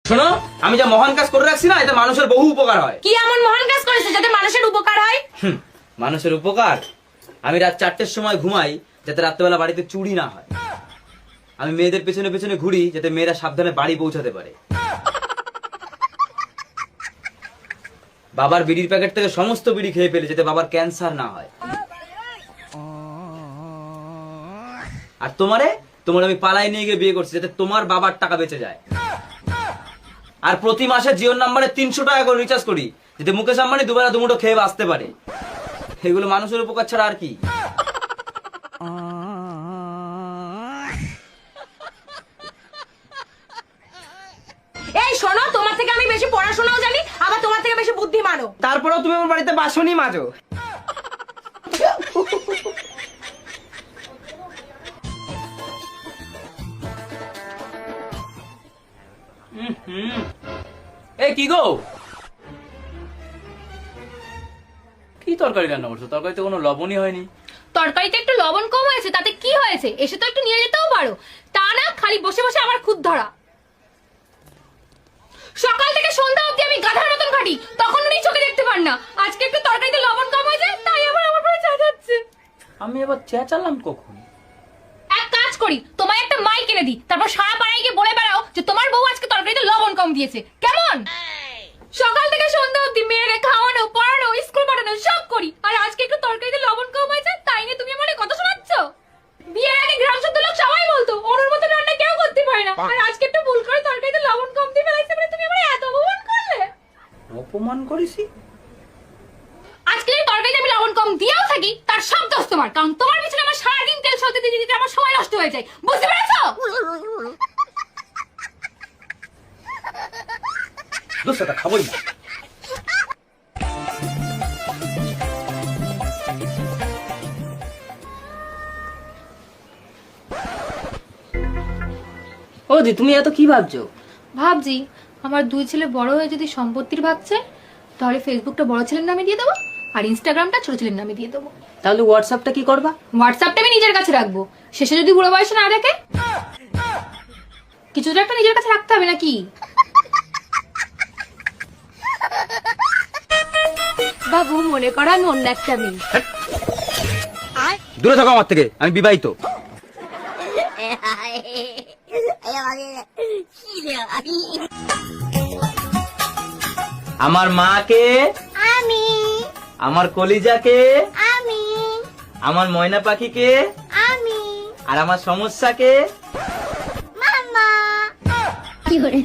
শোনো, আমি যা মহান কাজ করে রাখছি না, এতে মানুষের বহু উপকার হয়। কি এমন মহান কাজ করেছে যাতে মানুষের উপকার হয়? মানুষের উপকার? আমি রাত 4টের সময় ঘুমাই যাতে রাত্রেবেলা বাড়িতে চুরি না হয়। আমি মেয়েদের পেছনে পেছনে ঘুরি যাতে মেয়েরা সাবধানে বাড়ি পৌঁছাতে পারে। বাবার বিড়ির প্যাকেট থেকে সমস্ত বিড়ি খেয়ে ফেলে যাতে বাবার ক্যান্সার না হয়। আর তোমার আমি পালাই নিয়ে গিয়ে বিয়ে করছি যাতে তোমার বাবার টাকা বেঁচে যায়। আর প্রতি মাসে জিওর নাম্বারে 300 টাকা করে রিচার্জ করি যাতে মুকেশ আম্বানি দুবেলা দুমুঠো খেয়ে বাঁচতে পারে। এগুলো মানুষের উপকার ছাড়া আর কি? এই শোনো, তোমার থেকে আমি বেশি পড়াশোনাও জানি, আবার তোমার থেকে বেশি বুদ্ধিমানও। তারপরেও তুমি আমার বাড়িতে বাসনই মাজো। এই কি গো, কি তরকারি রান্না করছো? তরকারিতে কোনো লবণই হয়নি। তরকারিতে একটু লবণ কম হয়েছে, তাতে কি হয়েছে? এসে তো একটু নিয়ে যেতেও পারো। তা না, খালি বসে বসে আমার খুদ ধরা। সকাল থেকে সন্ধ্যা অবধি আমি গাধার মতন খাটি, তখন উনি চোখে দেখতে পান না। আজকে একটু তরকারিতে লবণ কম হয়েছে, তাই আবার আমার পরে চেঁচাচ্ছে। আমি এবার চেঁচালাম কখন? এক কাজ করি, তোমায় একটা মাইক এনে দিই, তারপর সারা পাড়ায় গিয়ে বলে বেড়াও যে তোমার বউ আজকে তরকারিতে লবণ কম দিয়েছে। কেমন? সকাল থেকে সন্ধ্যা অবধি মেয়েরে খাওয়ানো, পড়ানো, স্কুল পাঠানো সব করি, আর আজকে একটু তরকারিতে লবণ কম হয়েছে তাই নিয়ে তুমি আমাকে কত শোনাচ্ছ? বিয়ের আগে গ্রাম শুদ্ধ লোক সবাই বলতো ওর মতো রান্না কেউ করতে পারে না, আর আজকে একটু ভুল করে তরকারিতে লবণ কম দিয়ে ফেলাইছে বলে তুমি আমাকে এত অপমান করলে। অপমান করেছি? আজকে এই তরকারিতে আমি লবণ কম দিয়েও থাকি, তার সব দোষ তোমার, কারণ তোমার পিছনে আমার সারাদিন তেল সলতে দিতে দিতে আমার সময় নষ্ট হয়ে যায়। বুঝতে পেরেছো? দোষটা খাবোই না। ও দি, তুমি এত কি ভাবছো? ভাবছি আমার দুই ছেলে বড় হয়ে যদি সম্পত্তির ভাগ চায়, তাহলে ফেসবুকটা বড় ছেলের নামে দিয়ে দেবো, আর ইনস্টাগ্রামটা ছোট ছেলের নামে দিয়ে দেবো। তাহলে হোয়াটসঅ্যাপটা কি করবা? হোয়াটসঅ্যাপটা আমি নিজের কাছে রাখবো, শেষে যদি বুড়ো বয়সে না দেখে। কিছু তো একটা নিজের কাছে রাখতে হবে নাকি? বাবু, মনে করান অন্য একটা মেয়ে। দূরে থাকো আমার থেকে, আমি বিবাহিত। আমার মাকে আমি, আমার কলিজাকে আমি, আমার ময়না পাখিকে আমি, আর আমার সমস্যাকে মামা। কি করে?